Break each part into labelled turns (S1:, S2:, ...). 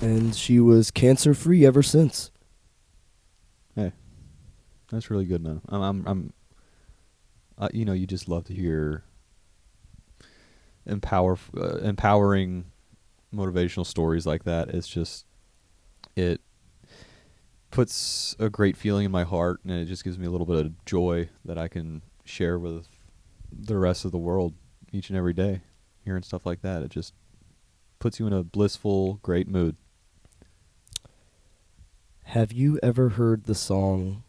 S1: and she was cancer-free ever since.
S2: Hey, that's really good, man. You just love to hear empowering motivational stories like that. It puts a great feeling in my heart, and it just gives me a little bit of joy that I can share with the rest of the world each and every day. Hearing stuff like that, it just puts you in a blissful, great mood.
S1: Have you ever heard the song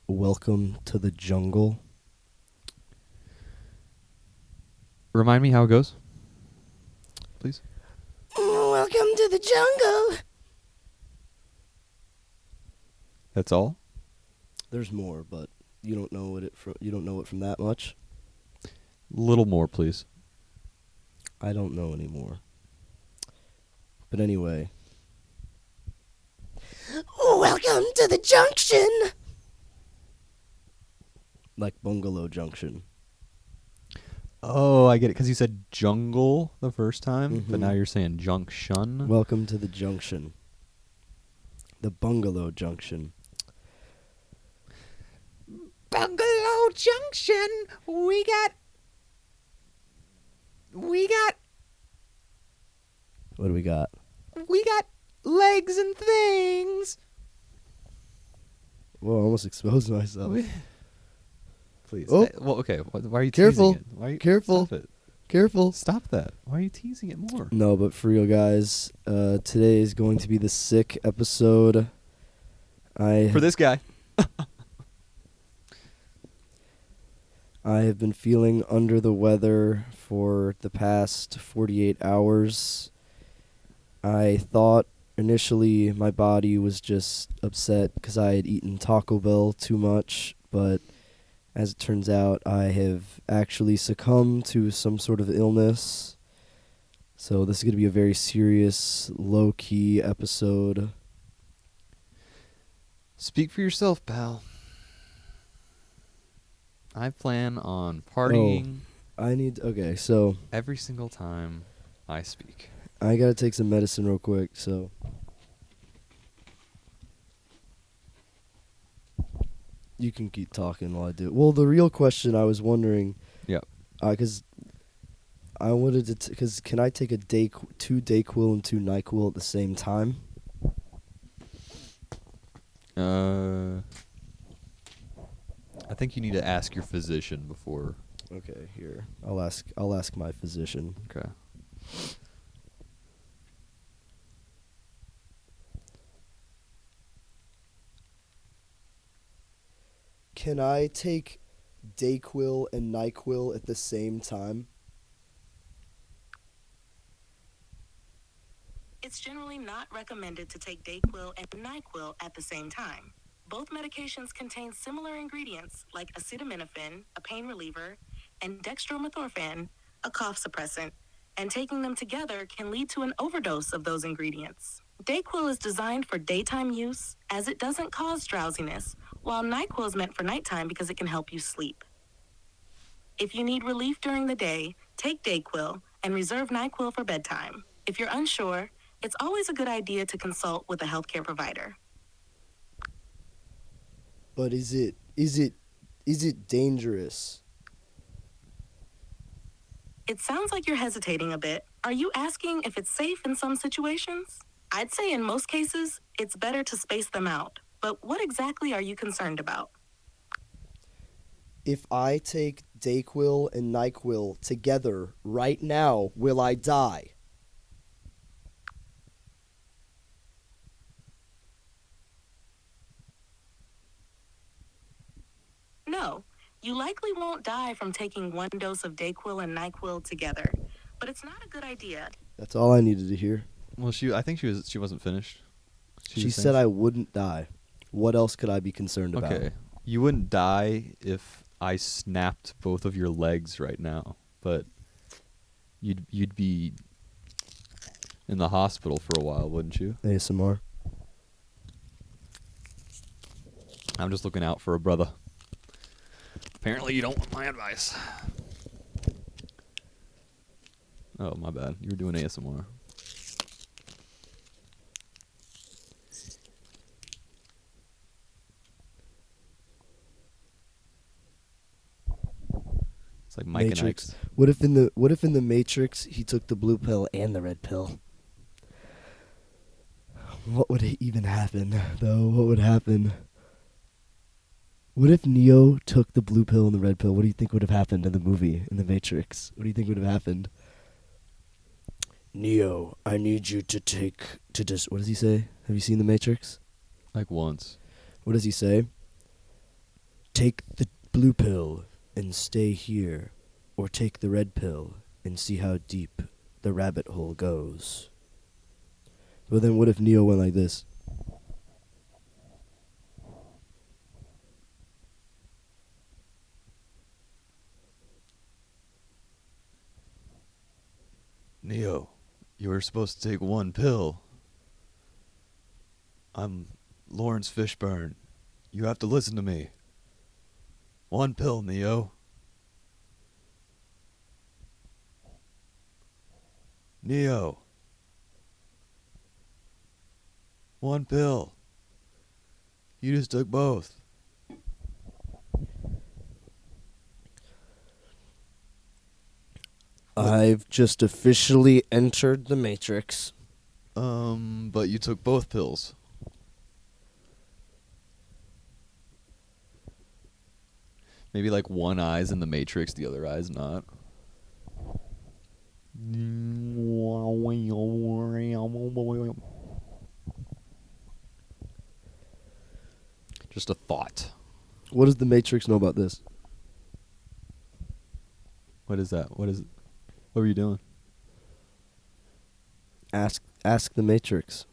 S1: Welcome to the Jungle?
S2: Remind me how it goes, please.
S1: Welcome to the jungle.
S2: That's all?
S1: There's more, but you don't know it from that much.
S2: Little more, please.
S1: I don't know anymore. But anyway. Welcome to the junction. Like Bungalow Junction.
S2: Oh, I get it, because you said jungle the first time, but
S1: Mhm.
S2: now you're saying junction.
S1: Welcome to the junction. The Bungalow Junction.
S2: Bungalow Junction, we got...
S1: What do we got?
S2: We got legs and things.
S1: Whoa, I almost exposed myself.
S2: Please.
S1: Oh.
S2: Okay. Why are you
S1: Careful.
S2: teasing it? Why are you,
S1: Careful.
S2: Stop it.
S1: Careful.
S2: Stop that. Why are you teasing it more?
S1: No, but for real, guys, today is going to be the sick episode.
S2: For this guy.
S1: I have been feeling under the weather for the past 48 hours. I thought initially my body was just upset because I had eaten Taco Bell too much, but as it turns out, I have actually succumbed to some sort of illness. So this is going to be a very serious, low-key episode.
S2: Speak for yourself, pal. I plan on partying
S1: Okay, so
S2: every single time I speak.
S1: I gotta take some medicine real quick, so. You can keep talking while I do it. Well, the real question I was wondering.
S2: Yep.
S1: Because I wanted to. Because can I take two Dayquil and two Nyquil at the same time?
S2: I think you need to ask your physician before.
S1: Okay, here. I'll ask my physician.
S2: Okay.
S1: Can I take Dayquil and Nyquil at the same time?
S3: It's generally not recommended to take Dayquil and NyQuil at the same time. Both medications contain similar ingredients like acetaminophen, a pain reliever, and dextromethorphan, a cough suppressant, and taking them together can lead to an overdose of those ingredients. Dayquil is designed for daytime use as it doesn't cause drowsiness, while NyQuil is meant for nighttime because it can help you sleep. If you need relief during the day, take Dayquil and reserve NyQuil for bedtime. If you're unsure, it's always a good idea to consult with a healthcare provider.
S1: But is it dangerous?
S3: It sounds like you're hesitating a bit. Are you asking if it's safe in some situations? I'd say in most cases, it's better to space them out. But what exactly are you concerned about?
S1: If I take Dayquil and Nyquil together right now, will I die?
S3: No, you likely won't die from taking one dose of Dayquil and NyQuil together, but it's not a good idea.
S1: That's all I needed to hear.
S2: Well, I think she wasn't finished.
S1: She said I wouldn't die. What else could I be concerned about?
S2: Okay. You wouldn't die if I snapped both of your legs right now, but you'd be in the hospital for a while, wouldn't you?
S1: ASMR.
S2: I'm just looking out for a brother. Apparently you don't want my advice. Oh, my bad. You were doing ASMR. It's like Mike
S1: Matrix.
S2: and Ike's.
S1: What if in the Matrix he took the blue pill and the red pill? What would even happen, though? What would happen? What if Neo took the blue pill and the red pill? What do you think would have happened in the movie, in the Matrix? What do you think would have happened? Neo, I need you to what does he say? Have you seen the Matrix?
S2: Like once.
S1: What does he say? Take the blue pill and stay here, or take the red pill and see how deep the rabbit hole goes. But then what if Neo went like this?
S2: Neo, you were supposed to take one pill. I'm Lawrence Fishburne. You have to listen to me. One pill, Neo. Neo. One pill. You just took both.
S1: I've just officially entered the Matrix.
S2: But you took both pills. Maybe like one eye's in the Matrix, the other eye's not. Just a thought.
S1: What does the Matrix know about this?
S2: What is that? What is it? What were you doing?
S1: Ask the Matrix.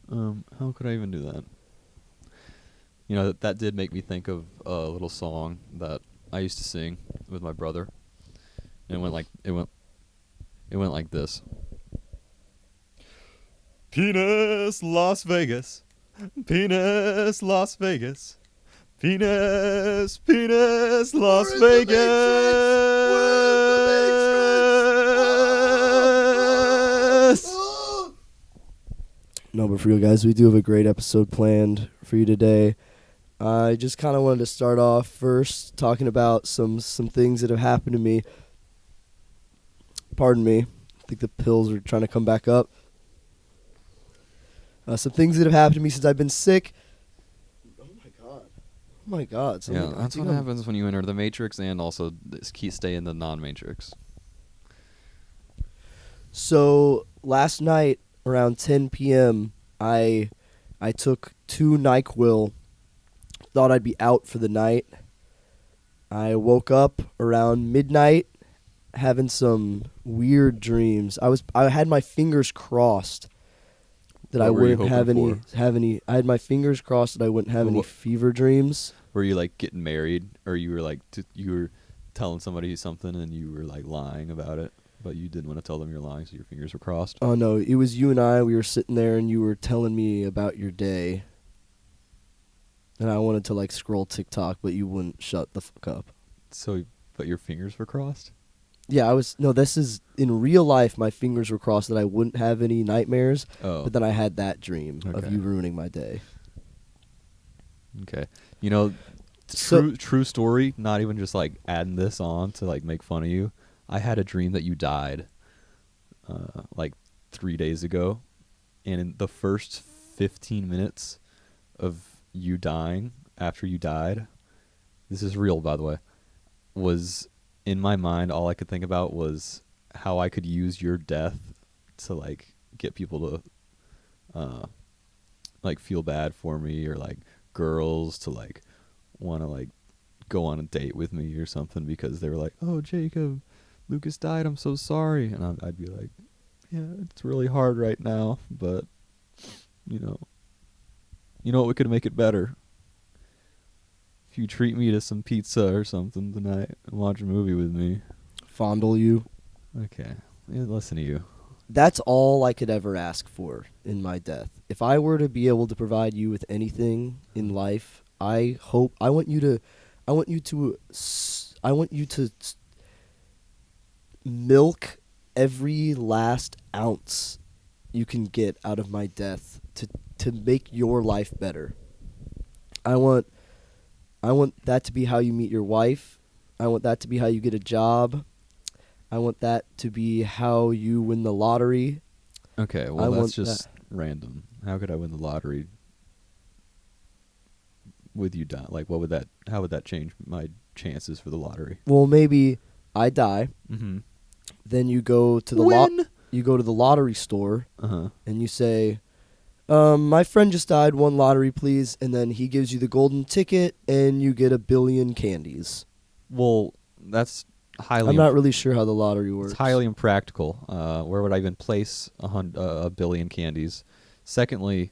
S2: How could I even do that? You know, that did make me think of a little song that I used to sing with my brother. And it went like this. Penis Las Vegas. Penis Las Vegas. Penis Las Vegas.
S1: No, but for real, guys, we do have a great episode planned for you today. I just kind of wanted to start off first talking about some things that have happened to me. Pardon me. I think the pills are trying to come back up. Some things that have happened to me since I've been sick. Oh my god.
S2: Yeah, that's what happens when you enter the Matrix and also stay in the non-Matrix.
S1: So last night around 10 p.m., I took 2 NyQuil. Thought I'd be out for the night. I woke up around midnight having some weird dreams. I had my fingers crossed that I wouldn't have any. I had my fingers crossed that I wouldn't have any fever dreams.
S2: Were you like getting married, or you were like you were telling somebody something and you were like lying about it, but you didn't want to tell them you're lying, so your fingers were crossed?
S1: Oh no, it was you and I. We were sitting there and you were telling me about your day. And I wanted to like scroll TikTok, but you wouldn't shut the fuck up.
S2: So, but your fingers were crossed?
S1: Yeah, this is, in real life, my fingers were crossed that I wouldn't have any nightmares.
S2: Oh.
S1: But then I had that dream of
S2: Okay.
S1: you ruining my day.
S2: Okay. You know, true story, not even just like adding this on to like make fun of you. I had a dream that you died like 3 days ago. And in the first 15 minutes of you dying after you died, this is real, by the way, was in my mind, all I could think about was how I could use your death to like get people to like feel bad for me, or like girls to like want to like go on a date with me or something because they were like, "Oh, Jacob, Lucas died. I'm so sorry." And I'd be like, "Yeah, it's really hard right now, but you know what, we could make it better. If you treat me to some pizza or something tonight and watch a movie with me."
S1: Fondle you.
S2: Okay. Yeah, listen to you.
S1: That's all I could ever ask for in my death. If I were to be able to provide you with anything in life, I want you to milk every last ounce you can get out of my death to make your life better. I want that to be how you meet your wife. I want that to be how you get a job. I want that to be how you win the lottery.
S2: Okay,
S1: I
S2: well that's
S1: want
S2: just random. How could I win the lottery with you dying? Like, how would that change my chances for the lottery?
S1: Well, maybe I die.
S2: Mm-hmm.
S1: Then you go to the you go to the lottery store
S2: Uh-huh.
S1: and you say, my friend just died, won lottery, please. And then he gives you the golden ticket and you get 1 billion candies.
S2: Well, that's highly
S1: I'm not really sure how the lottery works.
S2: It's highly impractical. Where would I even place a billion candies? Secondly,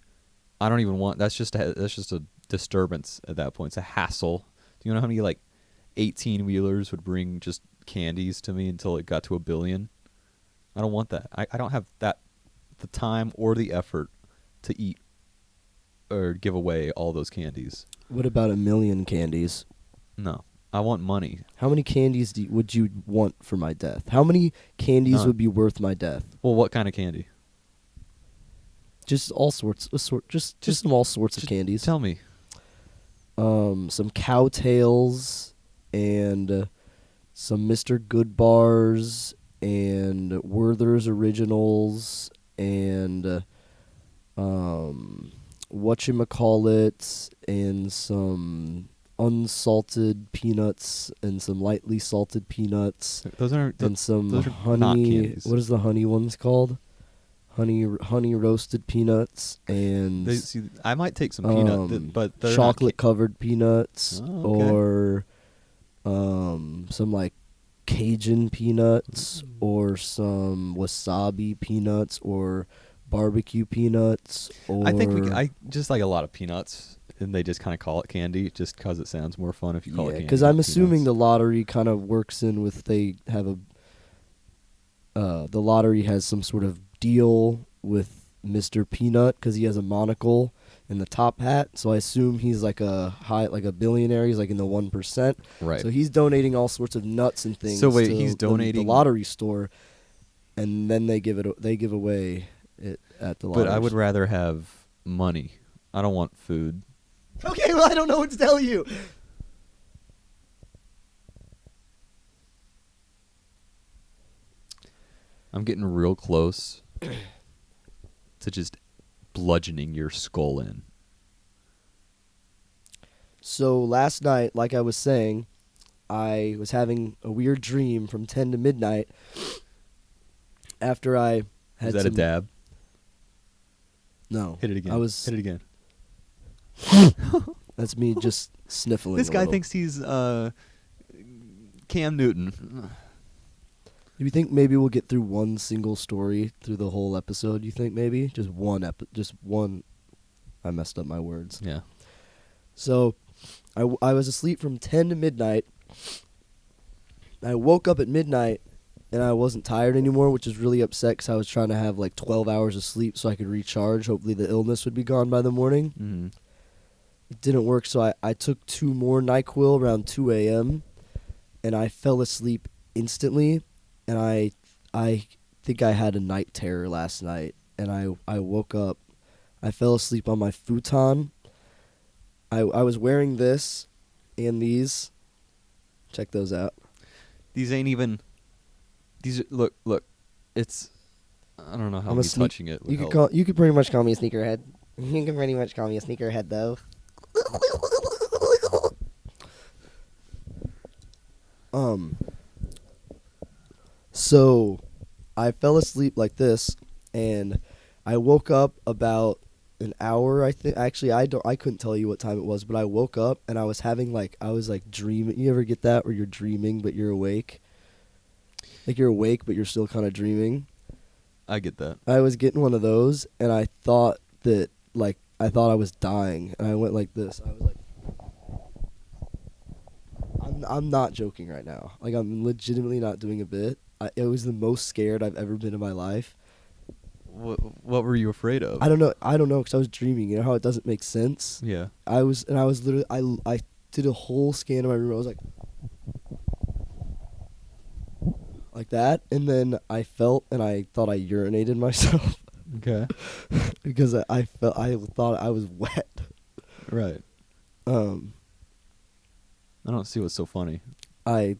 S2: I don't even want. That's just a disturbance at that point. It's a hassle. Do you know how many like 18-wheelers would bring just candies to me until it got to 1 billion? I don't want that. I don't have the time or the effort to eat or give away all those candies.
S1: What about 1 million candies?
S2: No, I want money.
S1: How many candies would you want for my death? How many candies
S2: None.
S1: would be worth my death?
S2: Well, what kind of candy?
S1: Just all sorts, just some all sorts of
S2: Just
S1: candies.
S2: Tell me.
S1: Some Cowtails and some Mr. Good bars and Werther's Originals and whatchamacallit and some unsalted peanuts and some lightly salted peanuts
S2: Those aren't.
S1: and some
S2: those are
S1: honey.
S2: not candies.
S1: What is the honey ones called? Honey roasted peanuts and
S2: I might take some peanut, but they're not
S1: chocolate covered peanuts
S2: Oh, okay.
S1: or some like Cajun peanuts or some wasabi peanuts or barbecue peanuts or
S2: I think I just like a lot of peanuts, and they just kind of call it candy just because it sounds more fun if you call it candy.
S1: because I'm assuming the lottery kind of works in with they have the lottery has some sort of deal with Mr. Peanut because he has a monocle and the top hat. So I assume he's like a billionaire. He's like in the 1%.
S2: Right.
S1: So he's donating all sorts of nuts and things.
S2: So wait,
S1: to
S2: he's
S1: the
S2: donating-
S1: lottery store, and then they give away it at the lottery.
S2: But I would rather have money. I don't want food.
S1: Okay, well I don't know what to tell you.
S2: I'm getting real close to just bludgeoning your skull in.
S1: So last night, like I was saying, I was having a weird dream from 10 to midnight after I had
S2: Is that a
S1: some-
S2: dab?
S1: No.
S2: Hit it again. Hit it again.
S1: That's me just sniffling.
S2: This
S1: a
S2: guy
S1: little.
S2: thinks he's Cam Newton.
S1: Do you think maybe we'll get through one single story through the whole episode? You think maybe just one? I messed up my words.
S2: Yeah.
S1: So, I was asleep from 10 to midnight. I woke up at midnight, and I wasn't tired anymore, which is really upset because I was trying to have like 12 hours of sleep so I could recharge. Hopefully the illness would be gone by the morning.
S2: Mm-hmm.
S1: It didn't work, so I took 2 more NyQuil around 2 a.m., and I fell asleep instantly, and I think I had a night terror last night, and I woke up. I fell asleep on my futon. I was wearing this and these. Check those out.
S2: These ain't even. These are, look. It's. I don't know how
S1: I'm a
S2: me
S1: sneak-
S2: touching it would
S1: You
S2: help.
S1: could pretty much call me a sneakerhead. You can pretty much call me a sneakerhead, though. So, I fell asleep like this, and I woke up about an hour. I think actually I couldn't tell you what time it was, but I woke up and I was dreaming. You ever get that where you're dreaming but you're awake? Like you're awake but you're still kind of dreaming.
S2: I get that.
S1: I was getting one of those, and I thought I was dying, and I went like this. I was like, I'm not joking right now. Like I'm legitimately not doing a bit. It was the most scared I've ever been in my life.
S2: What were you afraid of?
S1: I don't know because I was dreaming. You know how it doesn't make sense.
S2: Yeah.
S1: I was literally I did a whole scan of my room. I was like that, and then I felt and I thought I urinated myself
S2: Okay.
S1: because I thought I was wet.
S2: Right.
S1: I
S2: I don't see what's so funny.
S1: I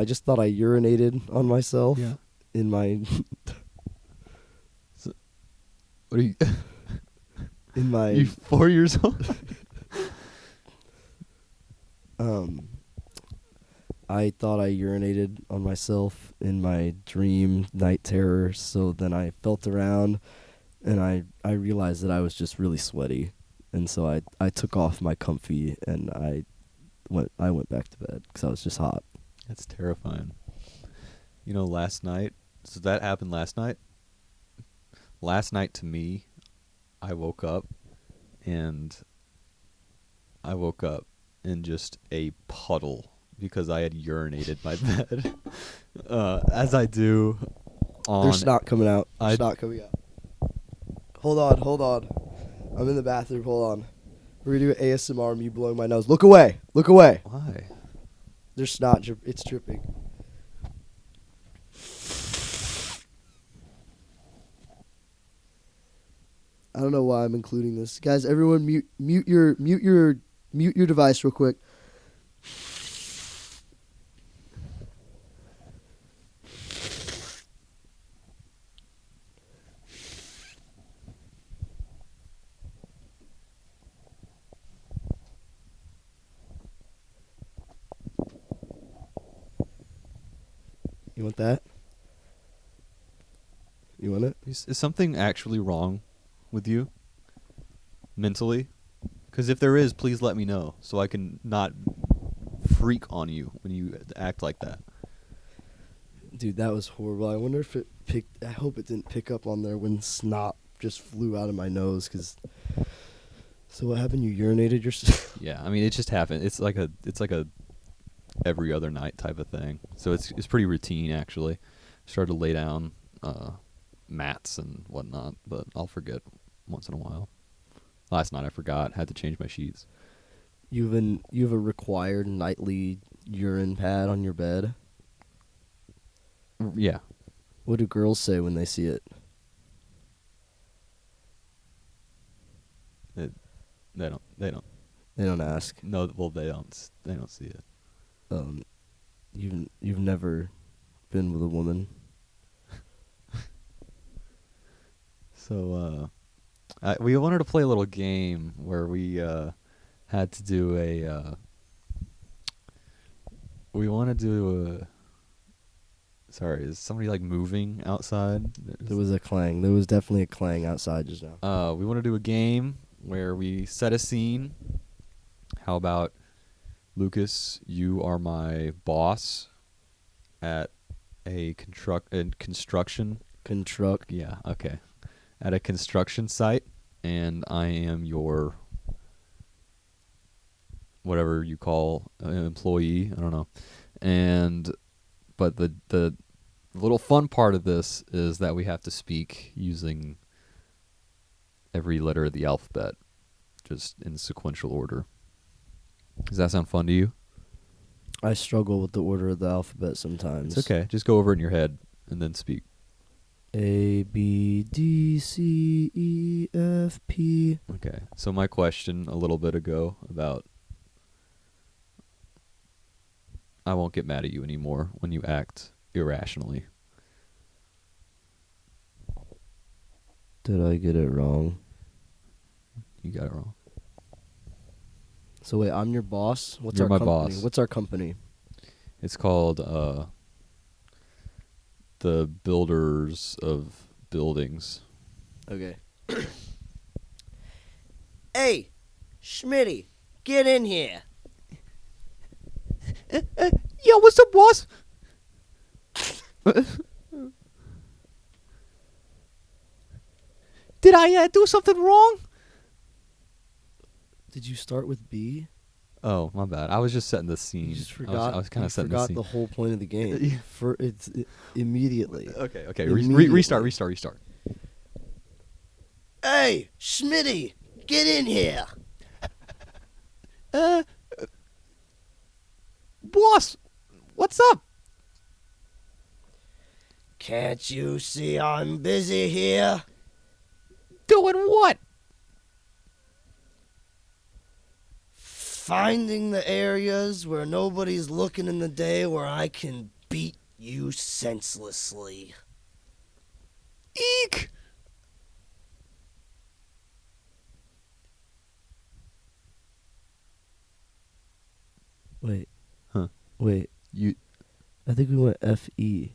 S1: just thought I urinated on myself in my
S2: What are you?
S1: in my
S2: You 4 years old?
S1: I thought I urinated on myself in my dream night terror, so then I felt around and I realized that I was just really sweaty. And so I took off my comfy and I went back to bed cuz I was just hot.
S2: That's terrifying. You know, last night. So that happened last night. Last night to me, I woke up in just a puddle because I had urinated my bed, as I do.
S1: There's snot coming out.
S2: I-
S1: Snot coming out. Hold on. I'm in the bathroom. Hold on. We're gonna do an ASMR of me blowing my nose. Look away.
S2: Why?
S1: There's snot. It's dripping. I don't know why I'm including this, guys. Everyone, mute your device real quick. You want that? You want it?
S2: Is something actually wrong with you mentally? Because if there is, please let me know so I can not freak on you when you act like that.
S1: Dude, that was horrible. I wonder if it picked. I hope it didn't pick up on there when snot just flew out of my nose. Cause. So what happened? You urinated yourself?
S2: Yeah, I mean it just happened. It's like a every other night type of thing. So it's pretty routine actually. Started to lay down mats and whatnot, but I'll forget once in a while. Last night I forgot, had to change my sheets.
S1: You have a required nightly urine pad on your bed.
S2: Yeah.
S1: What do girls say when they see it?
S2: They don't.
S1: They don't ask.
S2: No, well they don't see it.
S1: You've never been with a woman.
S2: So we wanted to play a little game where we had to do a. We want to do a. Sorry, is somebody like moving outside?
S1: There was a clang. There was definitely a clang outside just now.
S2: We want to do a game where we set a scene. How about, Lucas, you are my boss at a construction. Yeah, okay. At a construction site, and I am your whatever you call an employee. I don't know. But the little fun part of this is that we have to speak using every letter of the alphabet, just in sequential order. Does that sound fun to you?
S1: I struggle with the order of the alphabet sometimes.
S2: It's okay. Just go over it in your head and then speak.
S1: A, B, D, C, E, F, P.
S2: Okay. So my question a little bit ago about I won't get mad at you anymore when you act irrationally.
S1: Did I get it wrong?
S2: You got it wrong.
S1: So wait, I'm your boss? What's
S2: You're
S1: our
S2: my
S1: company?
S2: boss.
S1: What's our company?
S2: It's called the Builders of Buildings.
S1: Okay. Hey, Schmitty, get in here.
S2: Yo, what's up, boss? Did I do something wrong?
S1: Did you start with B?
S2: Oh, my bad. I was just setting the scene.
S1: You just forgot.
S2: I was kind of setting the
S1: forgot
S2: scene.
S1: the whole point of the game.
S2: Yeah.
S1: Immediately.
S2: Okay.
S1: Immediately.
S2: Restart.
S1: Hey, Schmitty, get in here.
S2: Boss, what's up?
S1: Can't you see I'm busy here?
S2: Doing what?
S1: finding the areas where nobody's looking in the day where I can beat you senselessly.
S2: Eek!
S1: Wait.
S2: Huh.
S1: Wait.
S2: You
S1: I think we went F-E.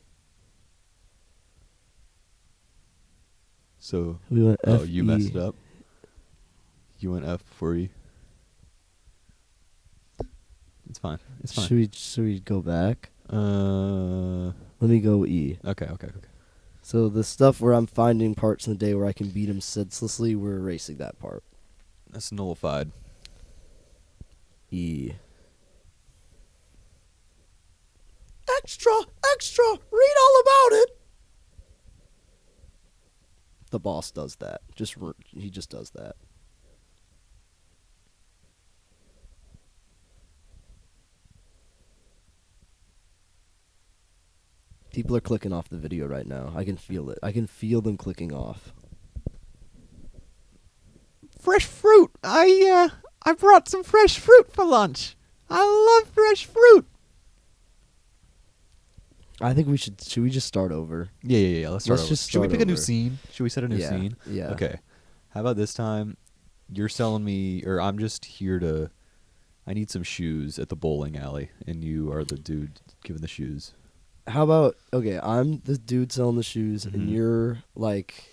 S2: so
S1: We went F-E.
S2: oh, you messed it up. You went F for E. It's fine. It's fine.
S1: Should we go back?
S2: Okay,
S1: Let me go E.
S2: okay.
S1: So the stuff where I'm finding parts in the day where I can beat him senselessly, we're erasing that part.
S2: That's nullified.
S1: E. Extra! Extra! Read all about it! The boss does that. He just does that. People are clicking off the video right now. I can feel it. I can feel them clicking off.
S2: Fresh fruit. I brought some fresh fruit for lunch. I love fresh fruit.
S1: I think we should we just start over?
S2: Yeah. Let's start
S1: Let's
S2: over.
S1: just
S2: Should we
S1: start
S2: pick a new
S1: over.
S2: scene? Should we set a new
S1: Yeah,
S2: scene?
S1: yeah.
S2: Okay. How about this time? You're selling me, or I'm just here to. I need some shoes at the bowling alley, and you are the dude giving the shoes.
S1: How about, okay, I'm the dude selling the shoes,
S2: Mhm.
S1: and you're like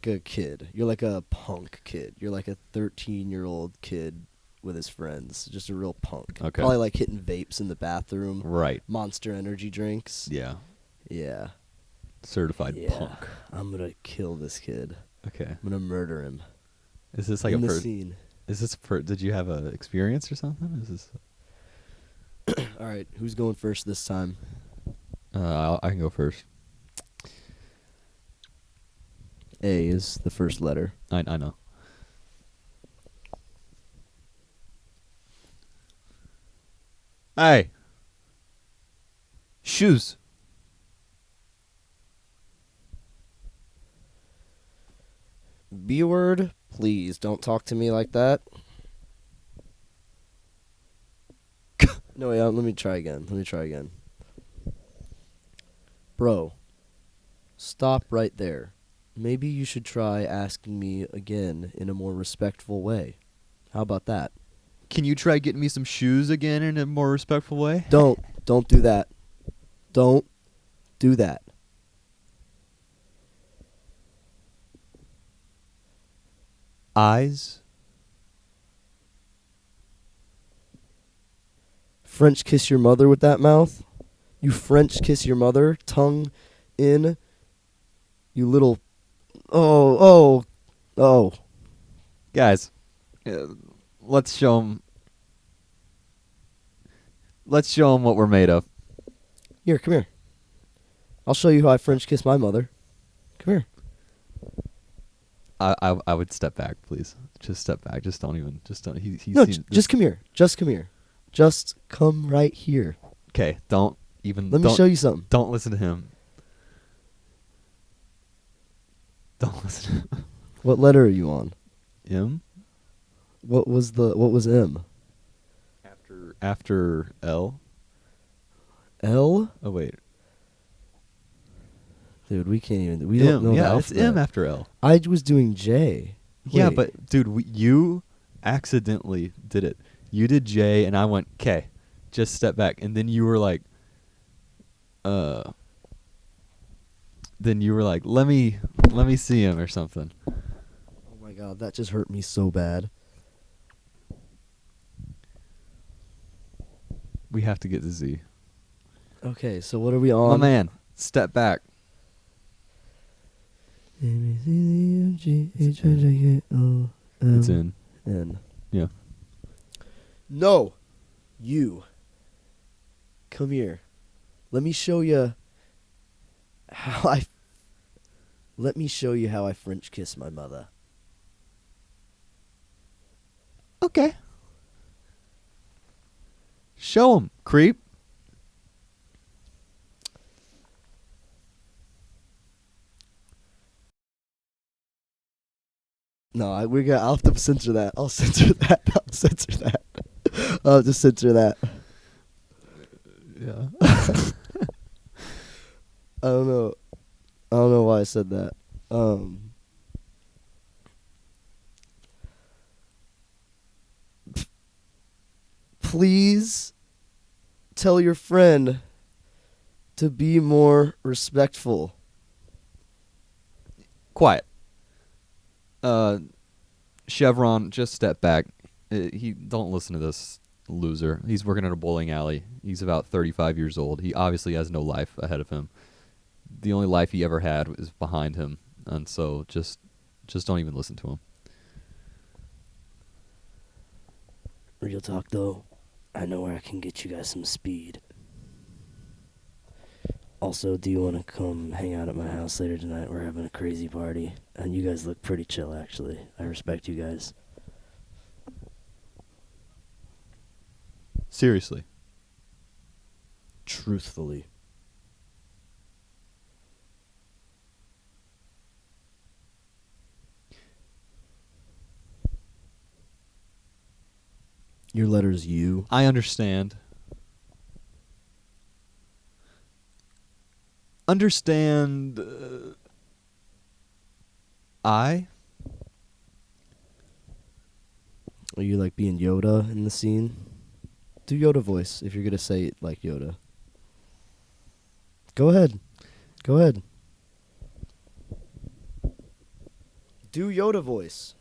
S1: a kid. You're like a punk kid. You're like a 13-year-old kid with his friends. Just a real punk.
S2: Okay.
S1: Probably like hitting vapes in the bathroom.
S2: Right.
S1: Monster energy drinks.
S2: Yeah.
S1: Yeah.
S2: Certified
S1: Yeah.
S2: punk.
S1: I'm going to kill this kid.
S2: Okay.
S1: I'm going to murder him.
S2: Is this like
S1: in
S2: a
S1: the
S2: first?
S1: scene.
S2: Is this for? Did you have a experience or something? Is this?
S1: All right, who's going first this time?
S2: I can go first.
S1: A is the first letter.
S2: I know. Hey. Shoes.
S1: B word, please don't talk to me like that. No, wait, let me try again. Bro, stop right there. Maybe you should try asking me again in a more respectful way. How about that?
S2: Can you try getting me some shoes again in a more respectful way?
S1: Don't do that. Don't do that.
S2: Eyes.
S1: French kiss your mother with that mouth? You French kiss your mother, tongue in, you little... Oh.
S2: Guys, let's show them. Let's show them what we're made of.
S1: Here, come here. I'll show you how I French kiss my mother. Come here.
S2: I would step back, please. Just step back. Just don't even. Just don't. He's
S1: No,
S2: seen
S1: just come here. Just come here. Just come right here.
S2: Okay, don't even.
S1: Let me show you something.
S2: Don't listen to him. Don't listen to him.
S1: What letter are you on?
S2: M?
S1: What was M?
S2: After L?
S1: L?
S2: Oh, wait.
S1: Dude, we can't even. We don't know the
S2: Yeah, it's
S1: alphabet.
S2: M after L.
S1: I was doing J.
S2: Yeah,
S1: Wait.
S2: but, dude, you accidentally did it. You did J, and I went K. Just step back. And then you were like, let me see him or something.
S1: Oh my god, that just hurt me so bad.
S2: We have to get to Z.
S1: Okay, so what are we on?
S2: My man, step back.
S1: It's
S2: It's in.
S1: N.
S2: Yeah.
S1: No, you. Come here. Let me show you how I. Let me show you how I French kiss my mother.
S2: Okay. Show him, creep.
S1: No, I'll have to censor that. I'll censor that. I'll just censor that.
S2: Yeah.
S1: I don't know. I don't know why I said that. Please tell your friend to be more respectful.
S2: Quiet. Chevron, just step back. Don't listen to this loser. He's working at a bowling alley. He's about 35 years old. He obviously has no life ahead of him. The only life he ever had is behind him, and so just don't even listen to him.
S1: Real talk, though, I know where I can get you guys some speed. Also, do you want to come hang out at my house later tonight? We're having a crazy party, and you guys look pretty chill, actually. I respect you guys.
S2: Seriously.
S1: Truthfully. Your letter's U.
S2: I understand. Understand. I?
S1: Are you like being Yoda in the scene? Do Yoda voice if you're going to say it like Yoda. Go ahead. Go ahead. Do Yoda voice.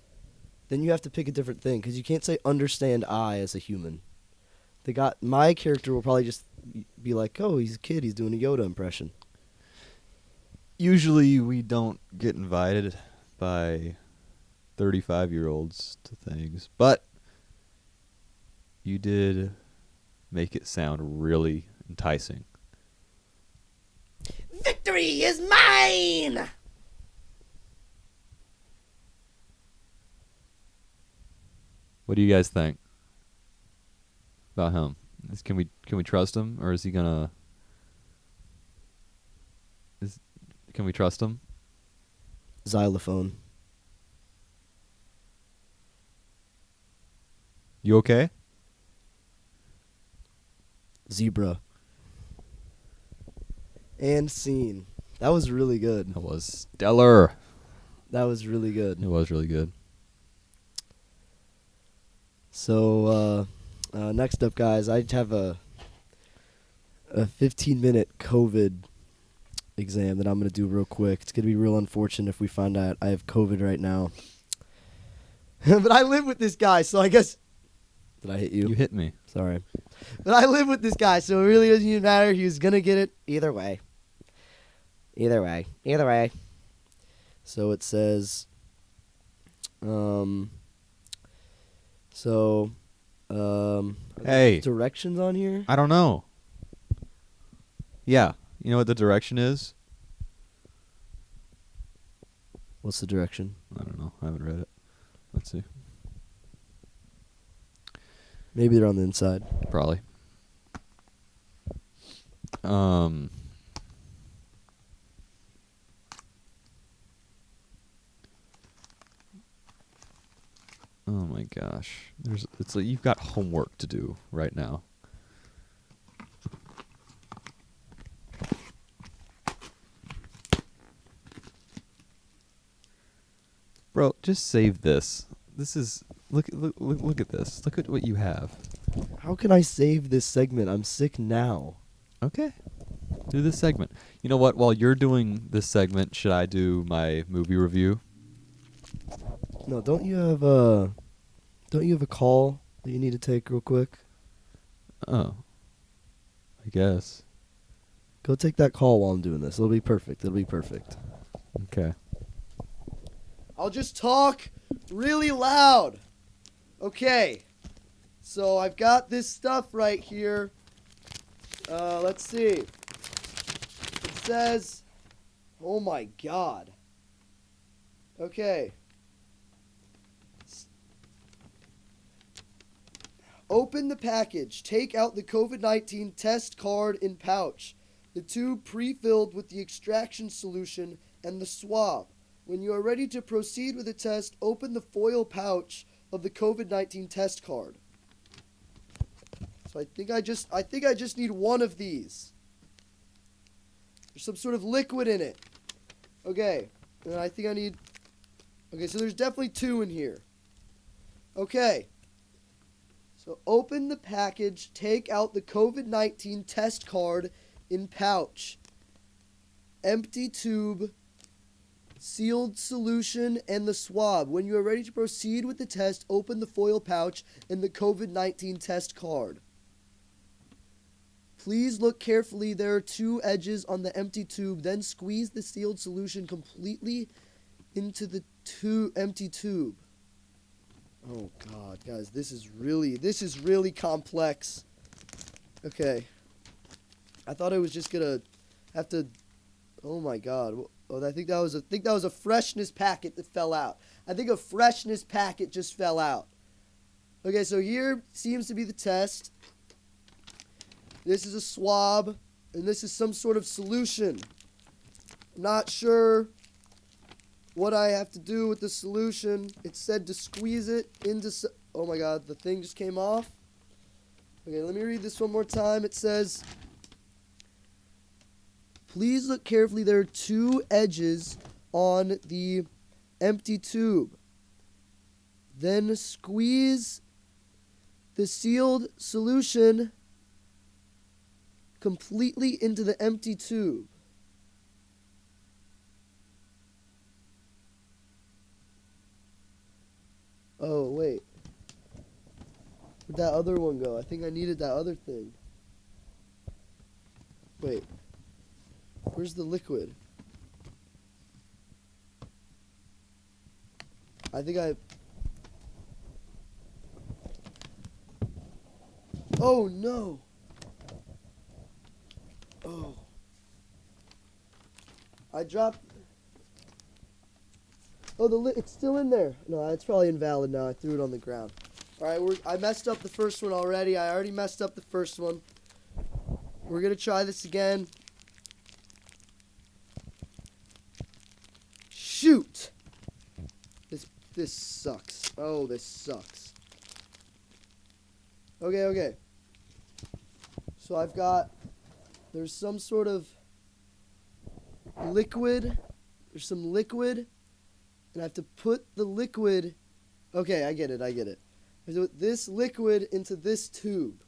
S1: Then you have to pick a different thing because you can't say understand I as a human. My character will probably just be like, oh, he's a kid. He's doing a Yoda impression.
S2: Usually we don't get invited by 35-year-olds to things, but you did make it sound really enticing.
S1: Victory is mine!
S2: What do you guys think about him? Can we trust him, or is he gonna? Can we trust him?
S1: Xylophone.
S2: You okay?
S1: Zebra. And scene. That was really good.
S2: That was stellar.
S1: That was really good.
S2: It was really good.
S1: So, next up, guys, I have a 15-minute COVID exam that I'm going to do real quick. It's going to be real unfortunate if we find out I have COVID right now. But I live with this guy, so I guess... Did I hit you?
S2: You hit me.
S1: Sorry. But I live with this guy, so it really doesn't even matter. He was going to get it either way. Either way. So it says...
S2: Hey.
S1: Directions on here?
S2: I don't know. Yeah. You know what the direction is?
S1: What's the direction?
S2: I don't know. I haven't read it. Let's see.
S1: Maybe they're on the inside.
S2: Probably. Oh my gosh. It's like you've got homework to do right now. Bro, just save this. This is look at this. Look at what you have.
S1: How can I save this segment? I'm sick now.
S2: Okay. Do this segment. You know what? While you're doing this segment, should I do my movie review?
S1: No, don't you have a call that you need to take real quick?
S2: Oh. I guess.
S1: Go take that call while I'm doing this. It'll be perfect.
S2: Okay.
S1: I'll just talk really loud. Okay. So I've got this stuff right here. Let's see. It says, oh my God. Okay. Open the package. Take out the COVID-19 test card in pouch. The tube pre-filled with the extraction solution and the swab. When you are ready to proceed with the test, open the foil pouch of the COVID-19 test card. So I think I just need one of these. There's some sort of liquid in it. Okay. And I think I need... Okay, so there's definitely two in here. Okay. So open the package, take out the COVID-19 test card in pouch. Empty tube, sealed solution, and the swab. When you are ready to proceed with the test, open the foil pouch and the COVID-19 test card. Please look carefully. There are two edges on the empty tube. Then squeeze the sealed solution completely into the empty tube. Oh God, guys, this is really complex. Okay. I thought I was just gonna have to. Oh my God. Oh, I think that was a freshness packet that fell out. I think a freshness packet just fell out. Okay, so here seems to be the test. This is a swab, and this is some sort of solution. I'm not sure what I have to do with the solution. It said to squeeze it into... Oh my God, the thing just came off. Okay, let me read this one more time. It says, please look carefully. There are two edges on the empty tube. Then squeeze the sealed solution completely into the empty tube. Oh, wait. Where'd that other one go? I think I needed that other thing. Wait. Where's the liquid? I think I... Oh, no. Oh. I dropped... Oh, it's still in there. No, it's probably invalid now. I threw it on the ground. All right, I messed up the first one already. I already messed up the first one. We're going to try this again. Shoot! This sucks. Oh, this sucks. Okay. So I've got... There's some sort of liquid. There's some liquid. And I have to put the liquid... Okay, I get it. I have to put this liquid into this tube.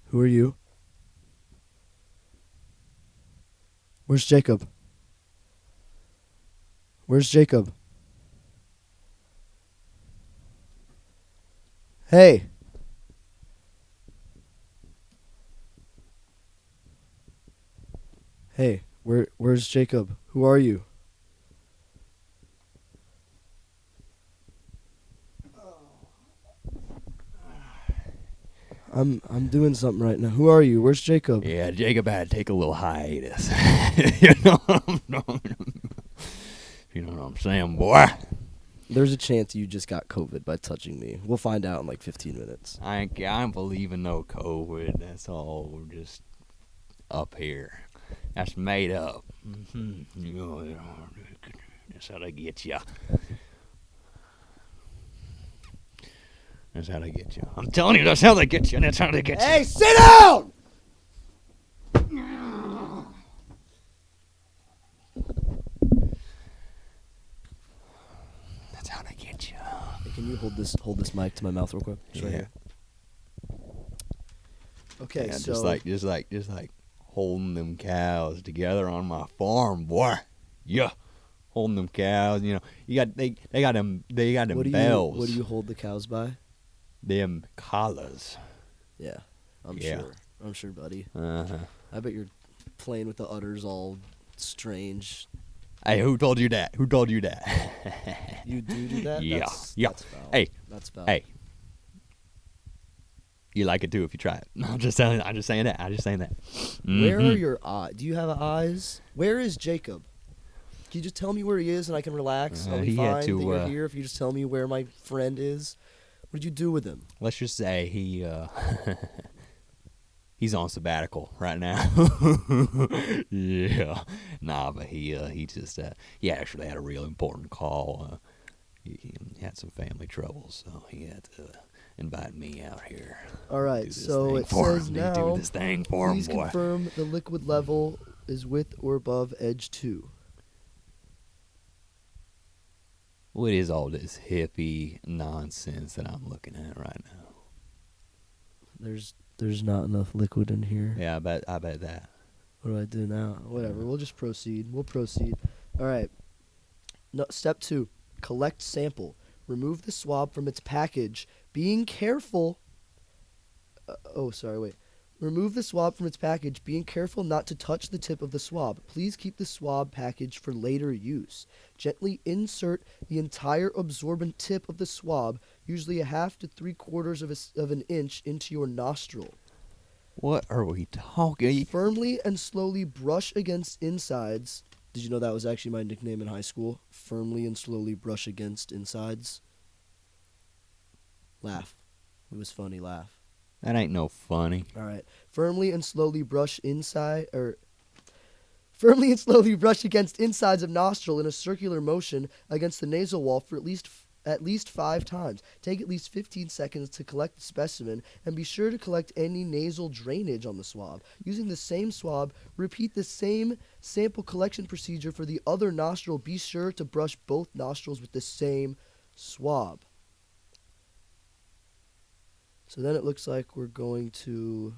S1: Who are you? Where's Jacob? Where's Jacob? Hey. Hey, where's Jacob? Who are you? I'm doing something right now. Who are you? Where's Jacob?
S2: Yeah, Jacob had to take a little hiatus. You know what I'm saying, boy?
S1: There's a chance you just got COVID by touching me. We'll find out in like 15 minutes.
S2: I don't believe in no COVID. That's all just up here. That's made up. Mm-hmm. That's how they get you. That's how they get you. I'm telling you, that's how they get you. That's how they get you.
S1: Hey, sit down!
S2: That's how they get you.
S1: Hey, can you hold this mic to my mouth real quick? Just right here. Okay,
S2: Yeah,
S1: so
S2: just like holding them cows together on my farm, boy. Yeah, holding them cows. You know, they got them
S1: what do
S2: bells.
S1: you hold the cows by?
S2: Them collars.
S1: Yeah, I'm
S2: Yeah.
S1: sure. I'm sure, buddy.
S2: Uh-huh.
S1: I bet you're playing with the udders all strange.
S2: Hey, who told you that? Who told you that?
S1: You do that?
S2: Yeah.
S1: That's,
S2: Yeah.
S1: That's foul.
S2: Hey.
S1: That's foul.
S2: Hey. You like it too if you try it. I'm just saying that.
S1: Where are
S2: Mhm.
S1: your eyes? Do you have eyes? Where is Jacob? Can you just tell me where he is and I can relax? I'll be
S2: he had
S1: fine
S2: to,
S1: that you're here if you just tell me where my friend is. What did you do with him?
S2: Let's just say he he's on sabbatical right now. Yeah. Nah, but he just he actually had a real important call. He had some family troubles, so he had to invite me out here.
S1: All
S2: Do
S1: right,
S2: this
S1: so
S2: thing
S1: it
S2: for
S1: says
S2: him.
S1: now,
S2: Do this thing for him,
S1: please
S2: boy.
S1: confirm the liquid level is with or above edge 2.
S2: What is all this hippie nonsense that I'm looking at right now?
S1: There's not enough liquid in here.
S2: Yeah, I bet that.
S1: What do I do now? Whatever. We'll just proceed. We'll proceed. All right. No, step 2. Collect sample. Remove the swab from its package. Being careful. Remove the swab from its package, being careful not to touch the tip of the swab. Please keep the swab package for later use. Gently insert the entire absorbent tip of the swab, usually 1/2 to 3/4 of an inch, into your nostril.
S2: What are we talking?
S1: Firmly and slowly brush against insides. Did you know that was actually my nickname in high school? Firmly and slowly brush against insides. Laugh. It was funny, laugh.
S2: That ain't no funny.
S1: All right. Firmly and slowly brush firmly and slowly brush against insides of nostril in a circular motion against the nasal wall for at least 5 times. Take at least 15 seconds to collect the specimen, and be sure to collect any nasal drainage on the swab. Using the same swab, repeat the same sample collection procedure for the other nostril. Be sure to brush both nostrils with the same swab. So then it looks like we're going to...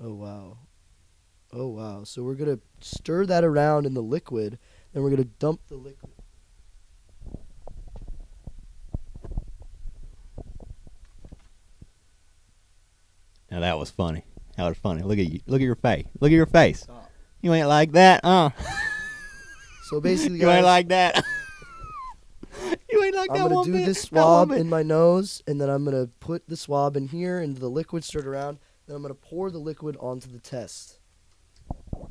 S1: Oh, wow. So we're going to stir that around in the liquid, then we're going to dump the liquid.
S2: Now that was funny. Look at you. Look at your face. Look at your face.
S1: Stop.
S2: You ain't like that,
S1: So basically,
S2: You ain't
S1: guys,
S2: like that. You ain't like
S1: I'm
S2: that
S1: going
S2: one
S1: to do
S2: bit.
S1: this
S2: That
S1: swab
S2: one bit.
S1: in my nose, and then I'm going to put the swab in here into the liquid stirred around. Then I'm going to pour the liquid onto the test. All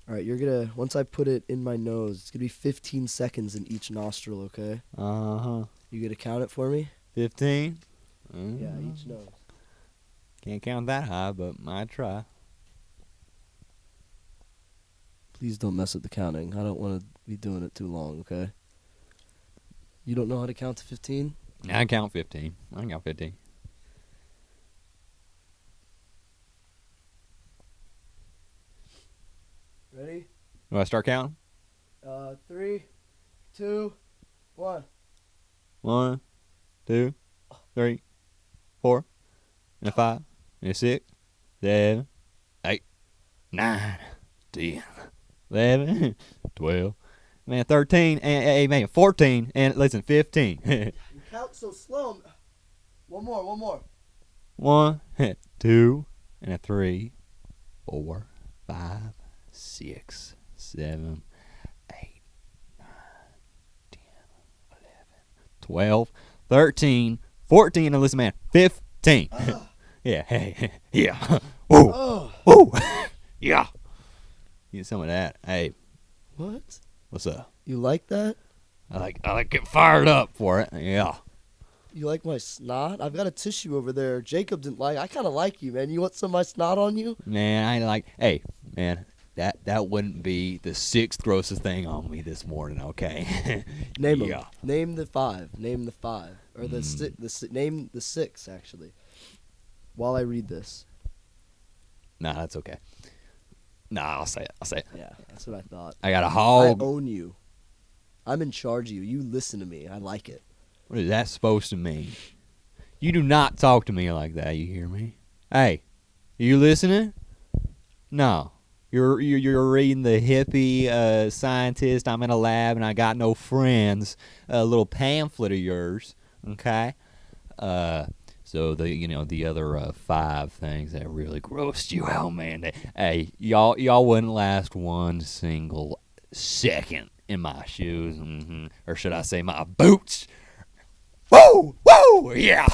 S1: right, you're going to, once I put it in my nose, it's going to be 15 seconds in each nostril, okay?
S2: Uh-huh.
S1: You going to count it for me?
S2: 15?
S1: Yeah, each nose.
S2: Can't count that high, but might try.
S1: Please don't mess up the counting. I don't want to be doing it too long, okay? You don't know how to count to 15?
S2: I count 15.
S1: Ready?
S2: Do I start counting?
S1: 3, 2, 1.
S2: 1, 2, 3, 4, and a 5, and a 6, 7, 8, 9, 10, 11, 12, man, 13, and 14, and listen, 15.
S1: You count so slow. One more.
S2: 1, 2, and a 3, 4, 5, 6, 7, 8, 9, 10, 11, 12, 13, 14, and listen, man, 15. Yeah, hey, yeah. Whoa,
S1: Oh.
S2: whoa, yeah. Get some of that. Hey,
S1: What?
S2: what's up?
S1: You like that?
S2: I like get fired up for it. Yeah.
S1: You like my snot? I've got a tissue over there. Jacob didn't like. I kind of like you, man. You want some of my snot on you?
S2: Man, I like. Hey, man, that wouldn't be the 6th grossest thing on me this morning. Okay.
S1: Name them.
S2: Yeah.
S1: Name the 5. Name the 5. Or name the 6 actually. While I read this.
S2: Nah, that's okay. Nah, I'll say it.
S1: Yeah, that's what I thought.
S2: I got a
S1: I
S2: hog.
S1: own you. I'm in charge of you. You listen to me. I like it.
S2: What is that supposed to mean? You do not talk to me like that. You hear me? Hey, you listening? No. You're reading the hippie scientist. I'm in a lab and I got no friends. A little pamphlet of yours. Okay. So the other 5 things that really grossed you out, man. Hey, y'all wouldn't last one single second in my shoes, or should I say my boots? Woo, woo, yeah.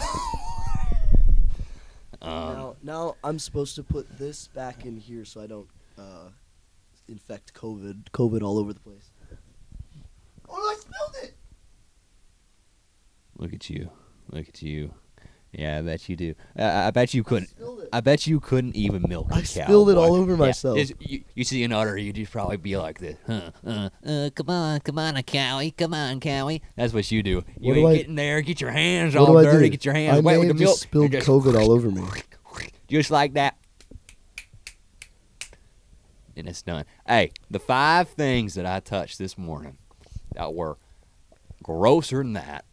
S1: Now I'm supposed to put this back in here so I don't infect COVID all over the place. Oh no, I spilled it!
S2: Look at you. Yeah, I bet you do. I bet you couldn't.
S1: spilled it.
S2: I bet you couldn't even milk a cow.
S1: I spilled it
S2: boy.
S1: all over
S2: Yeah,
S1: myself.
S2: you see an udder, you'd just probably be like this. Come on, a cowie. Come on, cowie. That's what you do. You
S1: What do
S2: ain't
S1: I-
S2: getting there. Get your hands
S1: What
S2: all
S1: do I
S2: dirty.
S1: do?
S2: Get your hands
S1: I
S2: wet
S1: may
S2: with the
S1: have
S2: milk.
S1: just spilled
S2: and
S1: COVID all over me.
S2: Just like that. And it's done. Hey, the 5 things that I touched this morning that were grosser than that.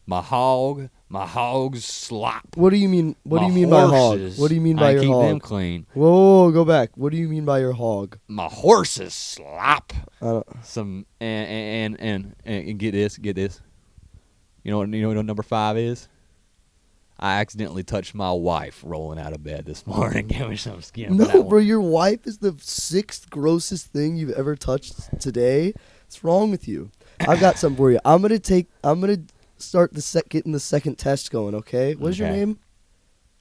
S2: My hog's slop.
S1: What do you mean? What do
S2: My
S1: you mean by hog?
S2: horses,
S1: What do you mean by
S2: I
S1: your
S2: keep
S1: hog?
S2: them clean.
S1: Whoa, go back. What do you mean by your hog?
S2: My horses slop.
S1: I don't,
S2: Some and get this. You know what number 5 is? I accidentally touched my wife rolling out of bed this morning. Give me some skin. for that
S1: no,
S2: one.
S1: bro, your wife is the 6th grossest thing you've ever touched today. What's wrong with you? I've got something for you. I'm gonna start getting the second test going. Okay. What's your
S2: Okay.
S1: name?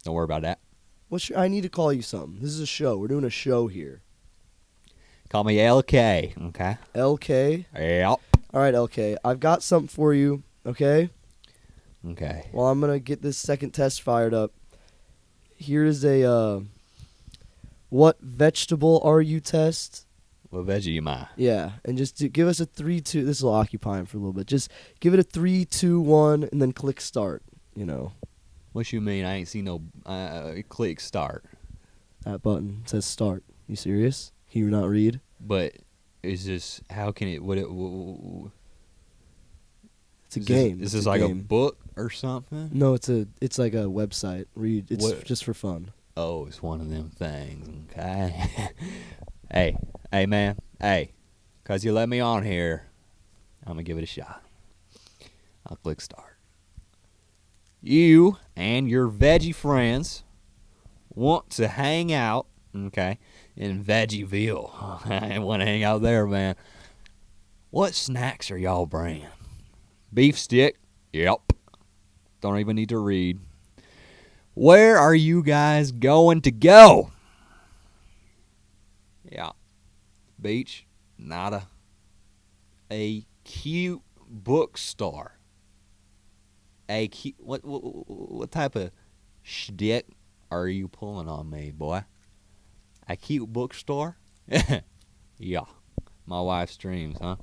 S2: Don't worry about that.
S1: I need to call you something. This is a show. We're doing a show here.
S2: Call me LK. Okay.
S1: LK.
S2: Yep.
S1: All right, LK. I've got something for you. Okay.
S2: Okay.
S1: Well, I'm gonna get this second test fired up. Here is a what vegetable are you test?
S2: What veggie am I?
S1: Yeah, and just give us a 3-2. This will occupy him for a little bit. Just give it a 3-2-1, and then click start. You know,
S2: What you mean? I ain't seen no click start.
S1: that button says start. You serious? Can you not read?
S2: But is this? How can it? Would it?
S1: It's a game.
S2: Is
S1: It's
S2: this like a
S1: game.
S2: book or something?
S1: No, it's like a website. Read. It's
S2: What-
S1: just for fun.
S2: Oh, it's one of them things. Okay. hey, man. Hey, 'cause you let me on here, I'm gonna give it a shot. I'll click start. You and your veggie friends want to hang out, okay, in Veggieville. I want to hang out there, man. What snacks are y'all bringing? Beef stick? Yep. Don't even need to read. Where are you guys going to go? Yeah. Beach? Nada. A cute bookstore. A cute. What type of shtick are you pulling on me, boy? A cute bookstore? Yeah. My wife's dreams, huh?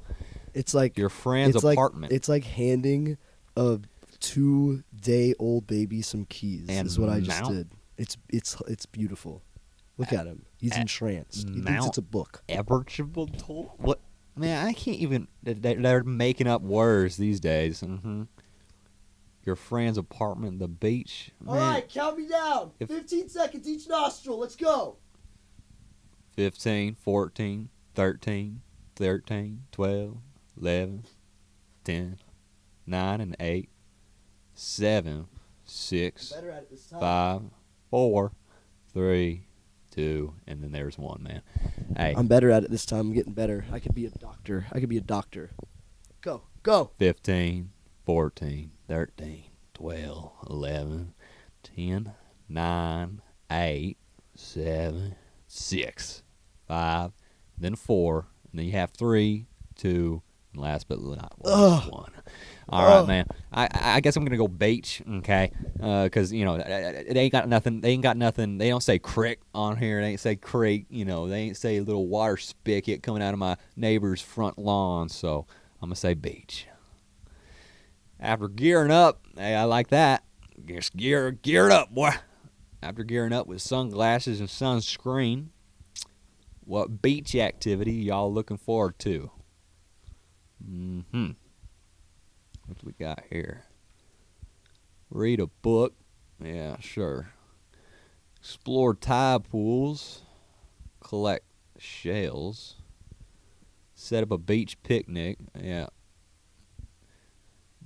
S1: It's like
S2: Your friend's
S1: it's
S2: apartment.
S1: Like, it's like handing a 2-day-old baby some keys.
S2: And
S1: is what I just
S2: Mount-
S1: did. It's beautiful. Look at him. He's entranced. He thinks
S2: Mount
S1: it's a book.
S2: Eberchable? What? Man, I can't even. They're making up words these days. Your friend's apartment, the beach. Man,
S1: count me down.
S2: If-
S1: 15 seconds each nostril. Let's go.
S2: 15, 14, 13, 12, 11, 10, 9, and 8, 7, 6,
S1: Better at it this time.
S2: 5, 4, 3, 2, and then there's 1, man. Hey,
S1: I'm better at it this time. I'm getting better. I could be a doctor. Go.
S2: 15, 14, 13, 12, 11, 10, 9, 8, 7, 6, 5, then 4, and then you have 3, 2, and last but not
S1: Ugh.
S2: 1. All right,
S1: Ugh.
S2: man. I guess I'm gonna go beach, okay? 'Cause they ain't got nothing. They ain't got nothing. They don't say crick on here. They ain't say creek. They ain't say little water spigot coming out of my neighbor's front lawn. So I'm gonna say beach. After gearing up, hey, I like that. Just geared up, boy. After gearing up with sunglasses and sunscreen, what beach activity y'all looking forward to? What do we got here? Read a book. Yeah, sure. Explore tide pools. Collect shells. Set up a beach picnic. Yeah.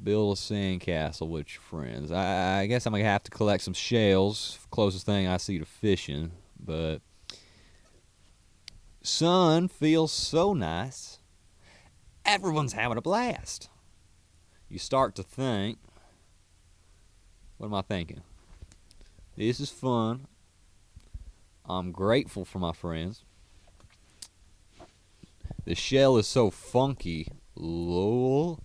S2: Build a sandcastle with your friends. I guess I'm going to have to collect some shells. Closest thing I see to fishing. But sun feels so nice. Everyone's having a blast. You start to think, what am I thinking? This is fun. I'm grateful for my friends. The shell is so funky. Lol.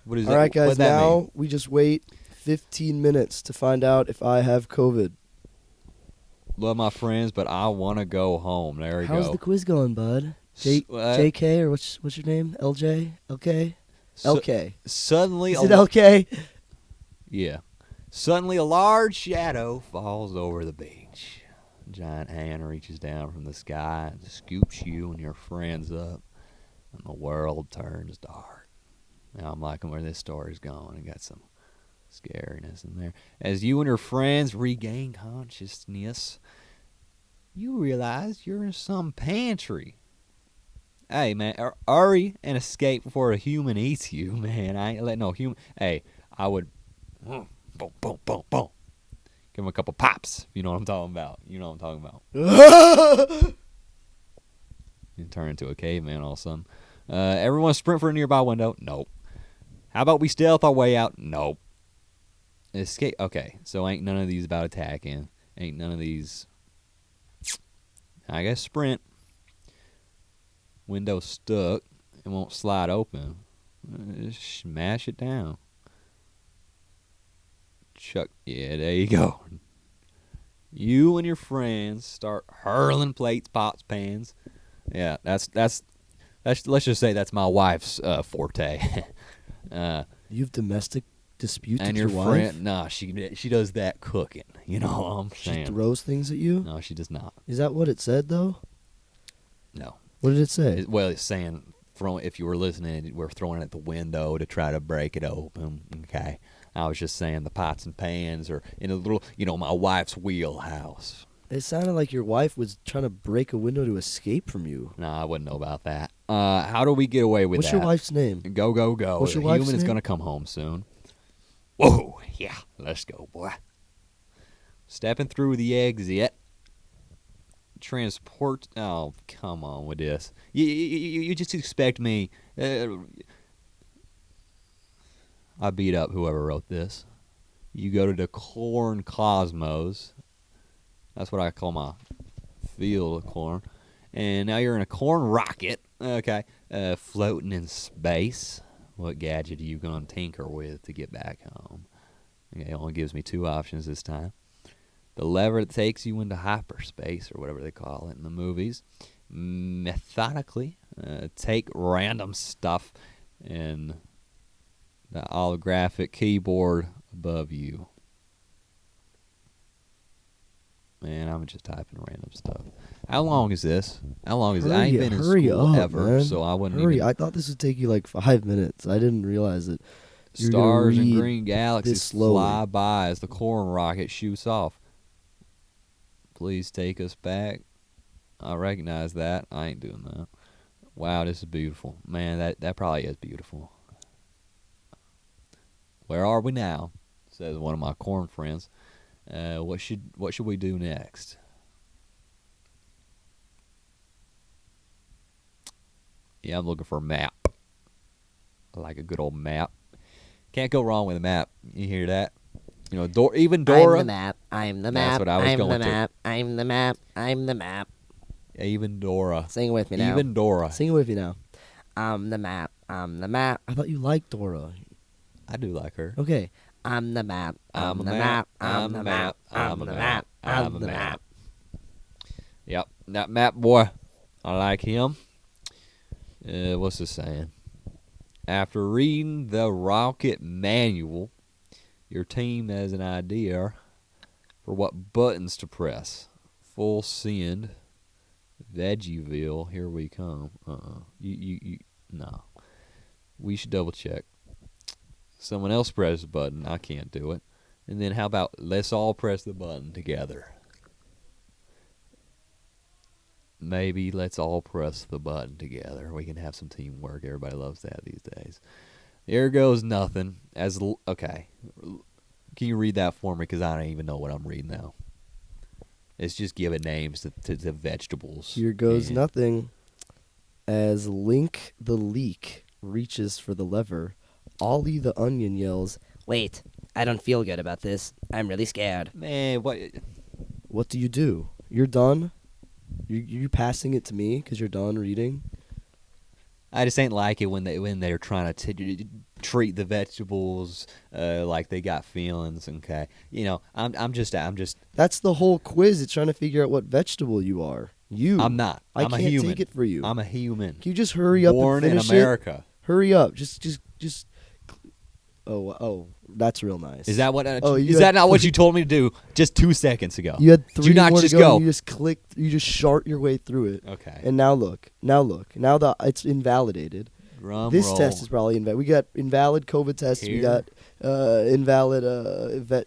S2: What is that?
S1: All right, guys,
S2: What'd that
S1: now
S2: mean?
S1: we just wait 15 minutes to find out if I have COVID.
S2: Love my friends, but I want to go home. There we
S1: How's
S2: go.
S1: the quiz going, bud?
S2: What?
S1: JK, or what's your name? LJ? LK? LK.
S2: Suddenly,
S1: Is it LK?
S2: yeah. Suddenly, a large shadow falls over the beach. A giant hand reaches down from the sky and scoops you and your friends up, and the world turns dark. Now I'm liking where this story's going. It got some scariness in there. As you and your friends regain consciousness, you realize you're in some pantry. Hey, man, hurry and escape before a human eats you, man. I ain't letting no human. Hey, I would. Boom, boom, boom, boom. Give him a couple pops. You know what I'm talking about. You know what I'm talking about. You turn into a caveman all of a sudden. Everyone sprint for a nearby window. Nope. How about we stealth our way out? Nope. Escape. Okay, so ain't none of these about attacking. Ain't none of these. I guess sprint. Window stuck. It won't slide open. Just smash it down. Chuck. Yeah, there you go. You and your friends start hurling plates, pots, pans. Yeah, that's. Let's just say that's my wife's forte.
S1: You have domestic disputes
S2: And
S1: with
S2: your
S1: your wife?
S2: friend, nah, she does that cooking. You know what I'm
S1: She
S2: saying?
S1: throws things at you?
S2: No, she does not.
S1: Is that what it said, though?
S2: No.
S1: What did it say?
S2: Well, it's saying, if you were listening, we're throwing it at the window to try to break it open. Okay. I was just saying the pots and pans are in a little, my wife's wheelhouse.
S1: It sounded like your wife was trying to break a window to escape from you.
S2: No, I wouldn't know about that. How do we get away with
S1: What's
S2: that?
S1: your wife's name?
S2: Go, go, go.
S1: What's your
S2: The
S1: wife's
S2: human is
S1: name?
S2: going to come home soon. Whoa, yeah, let's go, boy. Stepping through the exit. Transport. Oh, come on with this. You just expect me. I beat up whoever wrote this. You go to the corn cosmos. That's what I call my field of corn. And now you're in a corn rocket. Okay. Floating in space. What gadget are you going to tinker with to get back home? Okay, it only gives me 2 options this time. The lever that takes you into hyperspace, or whatever they call it in the movies. Methodically take random stuff in the holographic keyboard above you. Man, I'm just typing random stuff. How long is this? How long is it? I ain't been in school ever,
S1: man.
S2: so I wouldn't
S1: Hurry!
S2: even.
S1: I thought this would take you like 5 minutes. I didn't realize that. You're gonna
S2: Stars and
S1: read
S2: green galaxies
S1: this slowly.
S2: fly by as the corn rocket shoots off. Please take us back. I recognize that. I ain't doing that. Wow, this is beautiful. Man, that probably is beautiful. Where are we now? Says one of my corn friends. What should we do next? Yeah, I'm looking for a map. I like a good old map. Can't go wrong with a map. You hear that? Even Dora.
S4: I'm the map. I'm the
S2: That's
S4: map.
S2: what I was
S4: I'm
S2: going
S4: the
S2: to.
S4: map. I'm the map. I'm the map.
S2: Even Dora.
S4: Sing it with me now.
S2: Even Dora.
S1: Sing it with you now.
S4: I'm the map. I'm the map.
S1: I thought you liked Dora.
S2: I do like her.
S1: Okay.
S4: I'm the map.
S2: I'm
S4: I'm
S2: the
S4: the
S2: map.
S4: map. I'm the map. I'm the map. I'm the map.
S2: Yep, that map boy. I like him. What's this saying? After reading the rocket manual, your team has an idea for what buttons to press. Full send. Veggieville, here we come. No. We should double check. Someone else press the button. I can't do it. And then how about let's all press the button together? Maybe let's all press the button together. We can have some teamwork. Everybody loves that these days. Here goes nothing. Okay. Can you read that for me? Because I don't even know what I'm reading now. It's just giving names to the vegetables.
S1: Here goes
S2: And-
S1: nothing. As Link the Leak reaches for the lever, Ollie the Onion yells,
S4: Wait, I don't feel good about this. I'm really scared.
S2: Man, what?
S1: "What do you do? You're done? You passing it to me because you're done reading?"
S2: I just ain't like it when they're trying to treat the vegetables like they got feelings. Okay, I'm just.
S1: That's the whole quiz. It's trying to figure out what vegetable you are.
S2: I'm not.
S1: I
S2: I'm
S1: can't
S2: a human.
S1: take it for you.
S2: I'm a human.
S1: Can you just hurry up
S2: Born
S1: and
S2: in
S1: finish
S2: America.
S1: it? Hurry up. Just. Oh, that's real nice.
S2: Is that what?
S1: Oh, you
S2: is
S1: had
S2: that not what you told me to do just 2 seconds ago?
S1: You had
S2: Did
S1: 3
S2: you not
S1: more
S2: just
S1: to go.
S2: go?
S1: And you just clicked. You just shart your way through it.
S2: Okay.
S1: And now look. Now it's invalidated.
S2: Drum
S1: This
S2: roll.
S1: test is probably invalid. We got invalid COVID tests. We
S2: Here.
S1: got invalid.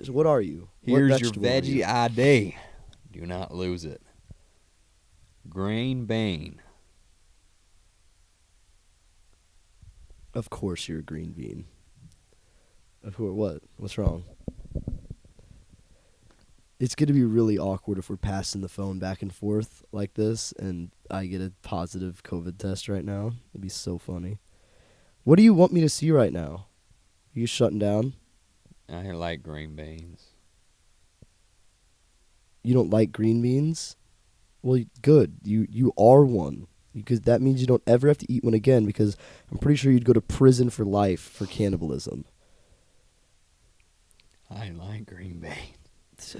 S1: What are you? What
S2: Here's your
S1: vegetable are you?
S2: veggie ID. Do not lose it. Green bean.
S1: Of course, you're a green bean. What? What's wrong? It's going to be really awkward if we're passing the phone back and forth like this and I get a positive COVID test right now. It'd be so funny. What do you want me to see right now? Are you shutting down?
S2: I like green beans.
S1: You don't like green beans? Well, good. You are one. Because that means you don't ever have to eat one again because I'm pretty sure you'd go to prison for life for cannibalism.
S2: I like green beans.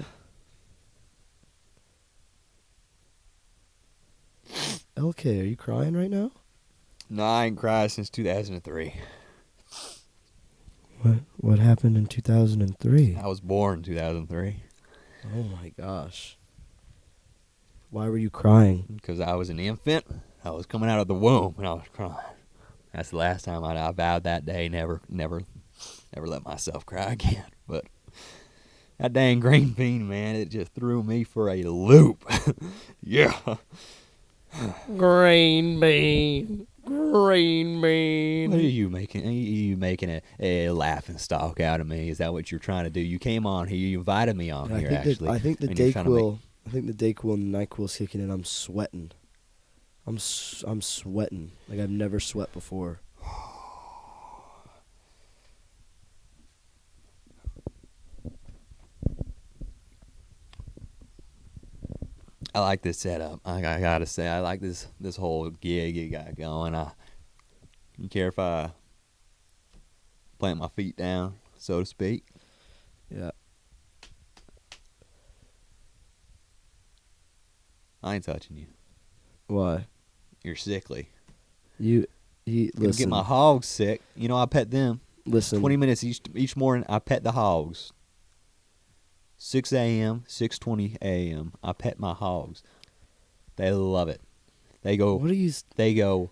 S1: LK, are you crying right now?
S2: No, I ain't cried since 2003.
S1: What happened in 2003?
S2: I was born in 2003
S1: Oh my gosh. Why were you crying?
S2: because I was an infant. I was coming out of the womb and I was crying. That's the last time I vowed that day never let myself cry again. But that dang green bean, man, it just threw me for a loop. Yeah.
S4: Green bean. Green bean.
S2: What are you making? Are you making a laughing stock out of me? Is that what you're trying to do? You came on here. You invited me on here. Actually,
S1: I think the
S2: and you're trying to make-
S1: Dayquil. I think the Dayquil and the NyQuil's kicking in. I'm sweating. I'm sweating like I've never sweat before.
S2: I like this setup. I gotta say, I like this whole gig you got going. You care if I plant my feet down, so to speak?
S1: Yeah.
S2: I ain't touching you.
S1: Why?
S2: You're sickly.
S1: You
S2: Gonna
S1: listen.
S2: get my hogs sick. You know, I pet them.
S1: Listen.
S2: 20 minutes each morning. I pet the hogs. 6 a.m., 6:20 a.m. I pet my hogs. They love it. They go.
S1: What are you?
S2: They go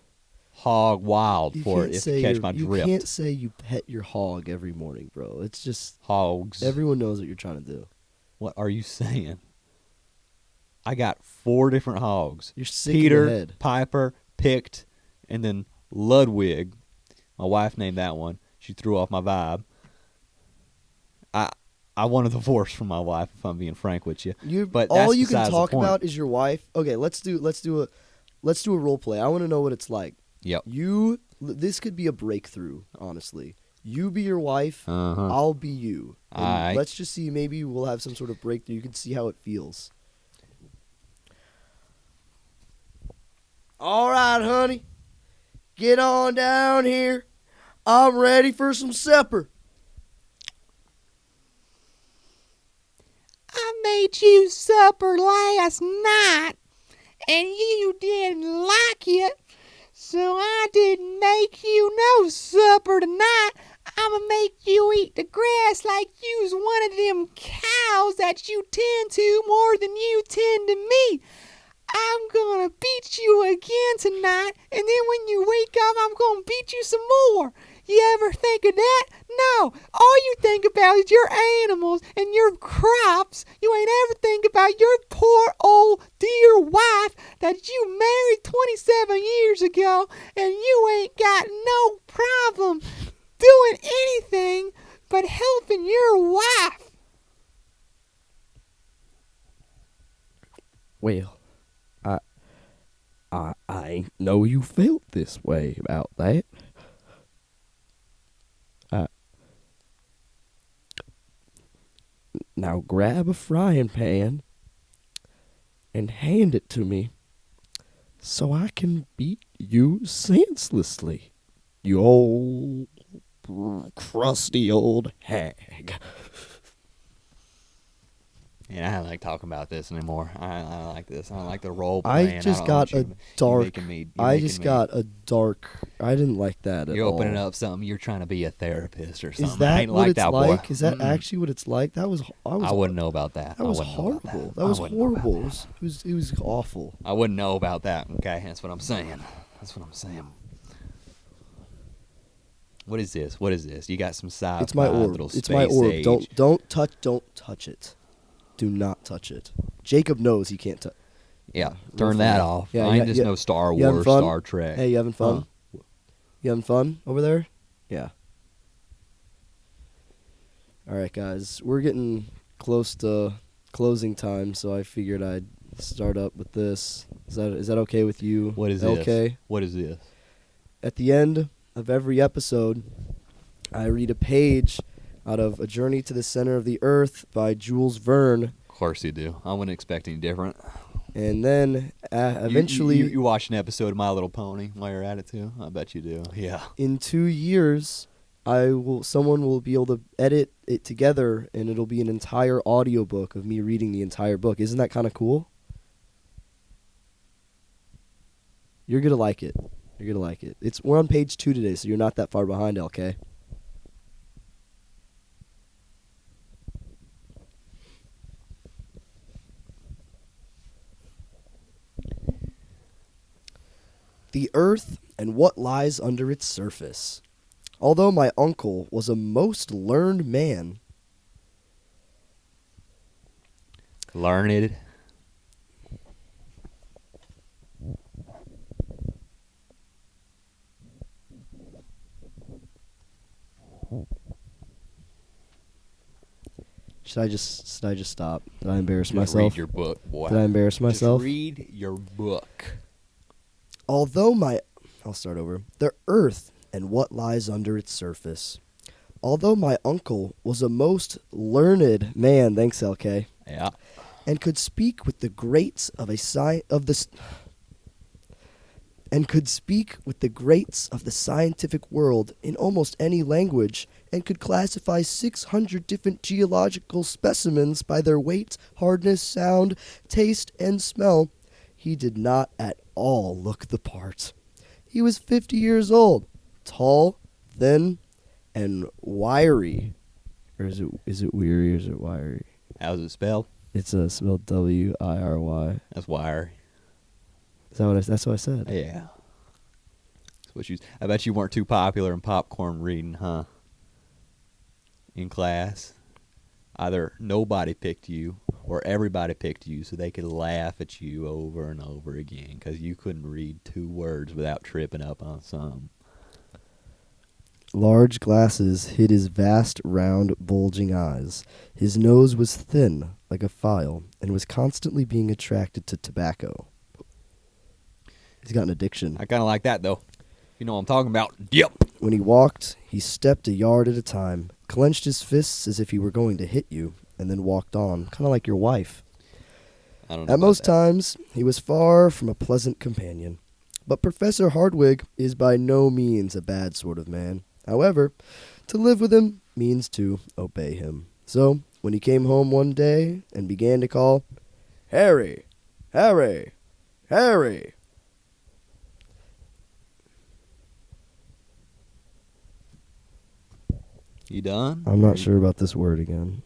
S2: hog wild
S1: You
S2: for
S1: can't
S2: it if
S1: say
S2: you catch
S1: you're-
S2: my
S1: You
S2: drift.
S1: can't say you pet your hog every morning, bro. It's just
S2: Hogs.
S1: everyone knows what you're trying to do.
S2: What are you saying? I got 4 different hogs.
S1: You're sick
S2: Peter,
S1: in the head.
S2: Piper, Picked, and then Ludwig. My wife named that one. She threw off my vibe. I wanted a divorce from my wife, if I'm being frank with you. But
S1: all
S2: that's
S1: you can
S2: besides the
S1: talk
S2: point.
S1: about is your wife. Okay, let's do a role play. I want to know what it's like.
S2: Yep.
S1: This could be a breakthrough, honestly. You be your wife,
S2: Uh-huh.
S1: I'll be you. And
S2: Aight.
S1: let's just see, maybe we'll have some sort of breakthrough. You can see how it feels. All right, honey. Get on down here. I'm ready for some supper.
S5: I made you supper last night, and you didn't like it, so I didn't make you no supper tonight. I'ma make you eat the grass like you's one of them cows that you tend to more than you tend to me. I'm gonna beat you again tonight, and then when you wake up, I'm gonna beat you some more. You ever think of that? No. All you think about is your animals and your crops. You ain't ever think about your poor old dear wife that you married 27 years ago, and you ain't got no problem doing anything but helping your wife.
S1: Well, I ain't know you felt this way about that. Now grab a frying pan and hand it to me so I can beat you senselessly, you old crusty old hag.
S2: And I don't like talking about this anymore. I don't like this. I don't like the role
S1: I
S2: playing.
S1: just
S2: don't
S1: got
S2: want
S1: a
S2: you
S1: dark.
S2: making me- you're
S1: I
S2: making
S1: just
S2: me-
S1: got a dark. I didn't like that at
S2: You're
S1: all.
S2: opening up something. You're trying to be a therapist or something.
S1: Is
S2: I
S1: that
S2: ain't
S1: what
S2: like
S1: it's
S2: that,
S1: like?
S2: boy.
S1: Is that
S2: Mm-mm.
S1: actually what it's like? I
S2: I wouldn't know about that.
S1: That was
S2: I wouldn't know about
S1: horrible.
S2: that.
S1: That
S2: I
S1: was
S2: wouldn't know about
S1: horrible.
S2: that.
S1: It was awful.
S2: I wouldn't know about that. Okay, that's what I'm saying. That's what I'm saying. What is this? What is this? You got some sci-fi
S1: It's my orb.
S2: little
S1: It's my
S2: space
S1: orb.
S2: age.
S1: Don't touch it. Do not touch it. Jacob knows he can't touch.
S2: Yeah,
S1: real
S2: turn that
S1: funny.
S2: off.
S1: Yeah,
S2: I ain't
S1: yeah,
S2: just
S1: yeah.
S2: no Star
S1: You having
S2: Wars,
S1: fun?
S2: Star Trek.
S1: Hey, you having fun?
S2: Huh?
S1: You having fun over there? Yeah. All right, guys. We're getting close to closing time, so I figured I'd start up with this. Is that okay with you?
S2: What is
S1: LK?
S2: this? What is this?
S1: At the end of every episode, I read a page out of A Journey to the Center of the Earth by Jules Verne,
S2: Of course you do. I wouldn't expect any different.
S1: and then eventually,
S2: You watch an episode of My Little Pony while you're at it too. I bet you do. Yeah.
S1: in 2 years, someone will be able to edit it together, and it'll be an entire audiobook of me reading the entire book. Isn't that kind of cool? You're gonna like it. You're gonna like it. We're on page 2 today, so you're not that far behind, LK. The earth and what lies under its surface. Although my uncle was a most learned man,
S2: Learned.
S1: should I just stop? Did I embarrass
S2: Just
S1: myself?
S2: read your book, boy.
S1: Did I embarrass myself?
S2: Just read your book.
S1: I'll start over. The earth and what lies under its surface. Although my uncle was a most learned man, thanks LK,
S2: Yeah.
S1: and could speak with the greats of and could speak with the greats of the scientific world in almost any language, and could classify 600 different geological specimens by their weight, hardness, sound, taste, and smell, he did not at all look the part. He was 50 years old, tall, thin, and wiry. Or is it weary or is it wiry?
S2: How's it spelled?
S1: It's spelled W-I-R-Y.
S2: That's wire.
S1: That's what I said.
S2: Yeah. That's what I bet you weren't too popular in popcorn reading, huh? In class. Either nobody picked you or everybody picked you so they could laugh at you over and over again because you couldn't read 2 words without tripping up on some.
S1: Large glasses hid his vast, round, bulging eyes. His nose was thin, like a file, and was constantly being attracted to tobacco. He's got an addiction.
S2: I kind of like that, though. You know what I'm talking about. Yep.
S1: When he walked, he stepped a yard at a time, clenched his fists as if he were going to hit you, and then walked on, kind of like your wife.
S2: I don't know
S1: At
S2: about
S1: most
S2: that.
S1: times, he was far from a pleasant companion. But Professor Hardwig is by no means a bad sort of man. However, to live with him means to obey him. So, when he came home one day and began to call, "Harry! Harry! Harry!"
S2: You done?
S1: I'm not sure about this word again.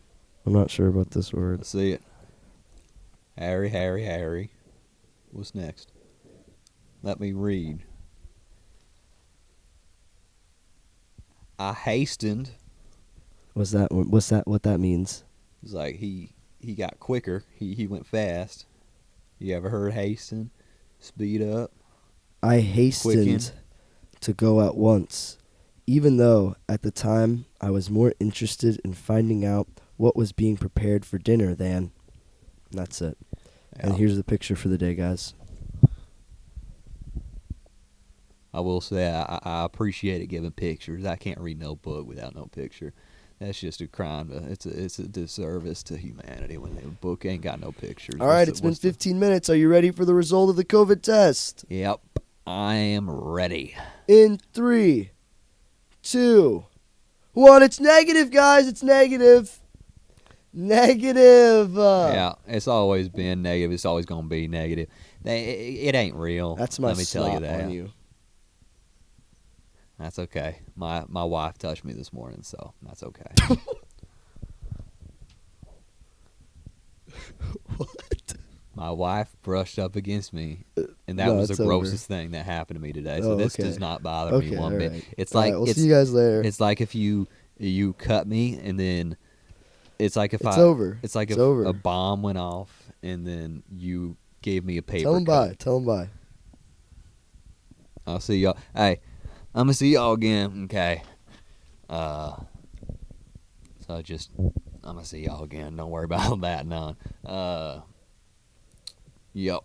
S1: I'm not sure about this word.
S2: Let's see it. Harry, Harry, Harry. What's next? Let me read. I hastened.
S1: What's that what that means?
S2: It's like he got quicker. He went fast. You ever heard hasten? Speed up.
S1: I hastened to go at once, even though at the time I was more interested in finding out what was being prepared for dinner than. And that's it. And
S2: Yeah.
S1: here's the picture for the day, guys.
S2: I will say I appreciate it giving pictures. I can't read no book without no picture. That's just a crime. It's a disservice to humanity when the book ain't got no pictures.
S1: All right, it's been 15 minutes. Are you ready for the result of the COVID test?
S2: Yep, I am ready.
S1: In 3, 2, 1. It's negative, guys. It's negative. Negative.
S2: Yeah, it's always been negative. It's always gonna be negative. It ain't real.
S1: That's my
S2: Let me tell you
S1: slot
S2: that.
S1: on you.
S2: That's okay. My wife touched me this morning, so that's okay.
S1: What?
S2: My wife brushed up against me, and that
S1: No,
S2: was the
S1: it's over.
S2: grossest thing that happened to me today. So
S1: Oh,
S2: this
S1: okay.
S2: does not bother
S1: Okay,
S2: me one
S1: all
S2: bit.
S1: right.
S2: It's
S1: All
S2: like
S1: right, we'll
S2: it's
S1: see you guys later.
S2: it's like if you cut me, and then it's like if
S1: It's
S2: I
S1: over.
S2: It's like
S1: It's
S2: if
S1: over.
S2: a bomb went off, and then you gave me a paper.
S1: Tell him
S2: cut.
S1: bye. Tell him bye.
S2: I'll see y'all. Hey, I'm gonna see y'all again. Okay. So I'm gonna see y'all again. Don't worry about that none. Yep.